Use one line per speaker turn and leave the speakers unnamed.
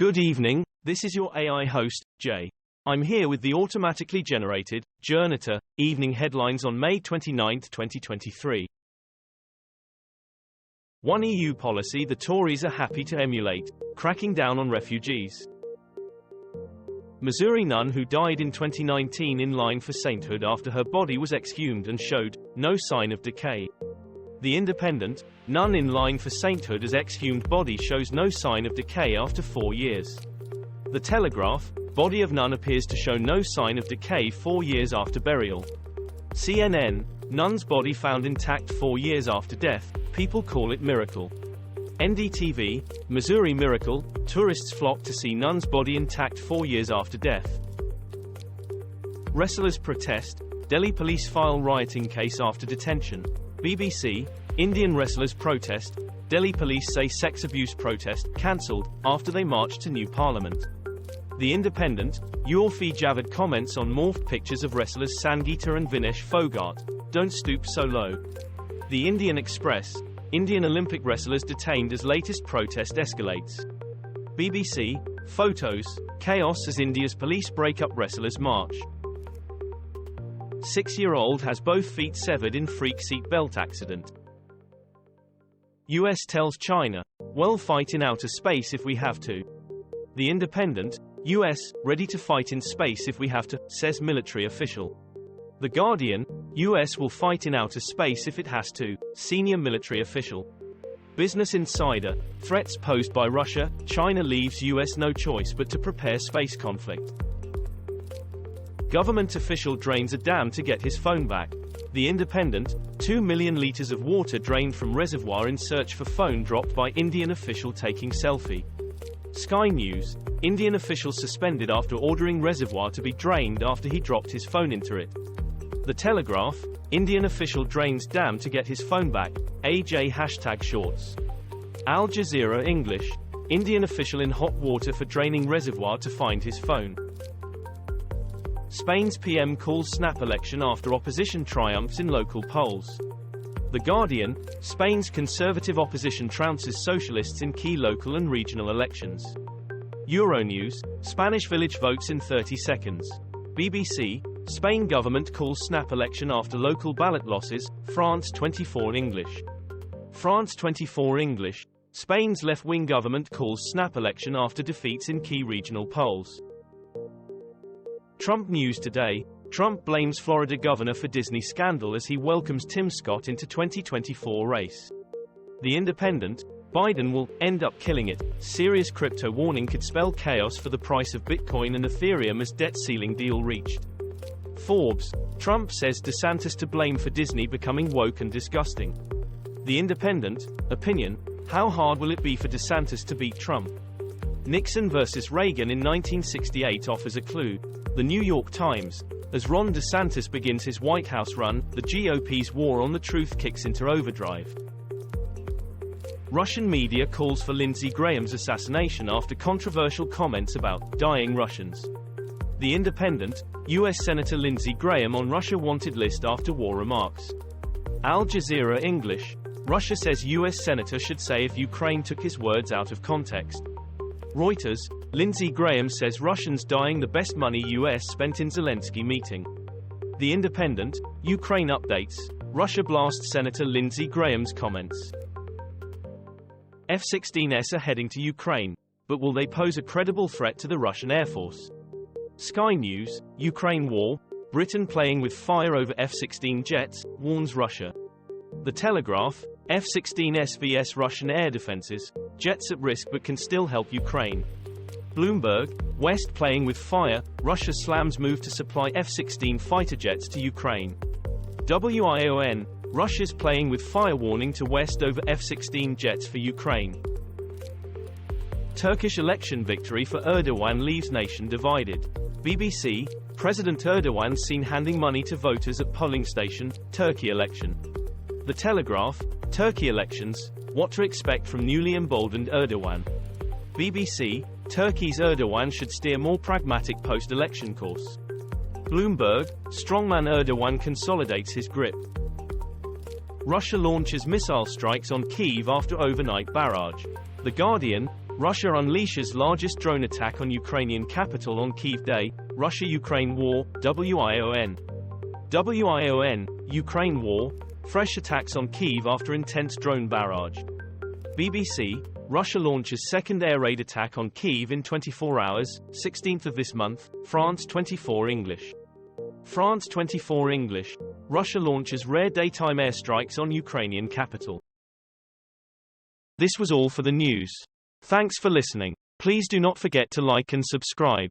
Good evening, this is your AI host, Jay. I'm here with the automatically generated, Journato, evening headlines on May 29, 2023. One EU policy the Tories are happy to emulate, cracking down on refugees. Missouri nun who died in 2019 in line for sainthood after her body was exhumed and showed no sign of decay. The Independent, nun in line for sainthood as exhumed body shows no sign of decay after 4 years. The Telegraph, body of nun appears to show no sign of decay 4 years after burial. CNN, nun's body found intact 4 years after death, people call it miracle. NDTV, Missouri miracle, tourists flock to see nun's body intact 4 years after death. Wrestlers protest, Delhi police file rioting case after detention. BBC, Indian wrestlers protest, Delhi police say sex abuse protest cancelled after they marched to new parliament. The Independent, Urfi Javed comments on morphed pictures of wrestlers Sangeeta and Vinesh Fogart, don't stoop so low. The Indian Express, Indian Olympic wrestlers detained as latest protest escalates. BBC, photos, chaos as India's police break up wrestlers' march. 6-year-old has both feet severed in freak seat belt accident. US tells China, we'll fight in outer space if we have to. The Independent, US, ready to fight in space if we have to, says military official. The Guardian, US will fight in outer space if it has to, senior military official. Business Insider, threats posed by Russia, China leaves US no choice but to prepare space conflict. Government official drains a dam to get his phone back. The Independent, 2 million litres of water drained from reservoir in search for phone dropped by Indian official taking selfie. Sky News, Indian official suspended after ordering reservoir to be drained after he dropped his phone into it. The Telegraph, Indian official drains dam to get his phone back, AJ #shorts. Al Jazeera English, Indian official in hot water for draining reservoir to find his phone. Spain's PM calls snap election after opposition triumphs in local polls. The Guardian, Spain's conservative opposition trounces socialists in key local and regional elections. Euronews, Spanish village votes in 30 seconds. BBC, Spain government calls snap election after local ballot losses, France 24 English. France 24 English, Spain's left-wing government calls snap election after defeats in key regional polls. Trump News Today, Trump blames Florida governor for Disney scandal as he welcomes Tim Scott into 2024 race. The Independent, Biden will end up killing it, serious crypto warning could spell chaos for the price of Bitcoin and Ethereum as debt ceiling deal reached. Forbes, Trump says DeSantis to blame for Disney becoming woke and disgusting. The Independent, opinion, how hard will it be for DeSantis to beat Trump? Nixon versus Reagan in 1968 offers a clue. The New York Times, as Ron DeSantis begins his White House run, the GOP's war on the truth kicks into overdrive. Russian media calls for Lindsey Graham's assassination after controversial comments about dying Russians. The Independent, US Senator Lindsey Graham on Russia wanted list after war remarks. Al Jazeera English, Russia says US Senator should say if Ukraine took his words out of context. Reuters, Lindsey Graham says Russians dying the best money US spent in Zelensky meeting. The Independent, Ukraine updates, Russia blasts Senator Lindsey Graham's comments. F-16s are heading to Ukraine, but will they pose a credible threat to the Russian Air Force? Sky News, Ukraine war, Britain playing with fire over F-16 jets, warns Russia. The Telegraph, F-16s vs Russian air defenses, jets at risk but can still help Ukraine. Bloomberg, West playing with fire, Russia slams move to supply F-16 fighter jets to Ukraine. WION, Russia's playing with fire warning to West over F-16 jets for Ukraine. Turkish election victory for Erdogan leaves nation divided. BBC, President Erdogan seen handing money to voters at polling station, Turkey election. The Telegraph, Turkey elections, what to expect from newly emboldened Erdogan. BBC, Turkey's Erdogan should steer more pragmatic post-election course. Bloomberg, strongman Erdogan consolidates his grip. Russia launches missile strikes on Kyiv after overnight barrage. The Guardian, Russia unleashes largest drone attack on Ukrainian capital on Kyiv Day. Russia-Ukraine war, WION. WION, Ukraine war, fresh attacks on Kyiv after intense drone barrage. BBC, Russia launches second air raid attack on Kyiv in 24 hours, 16th of this month. France 24 English. France 24 English. Russia launches rare daytime airstrikes on Ukrainian capital. This was all for the news. Thanks for listening. Please do not forget to like and subscribe.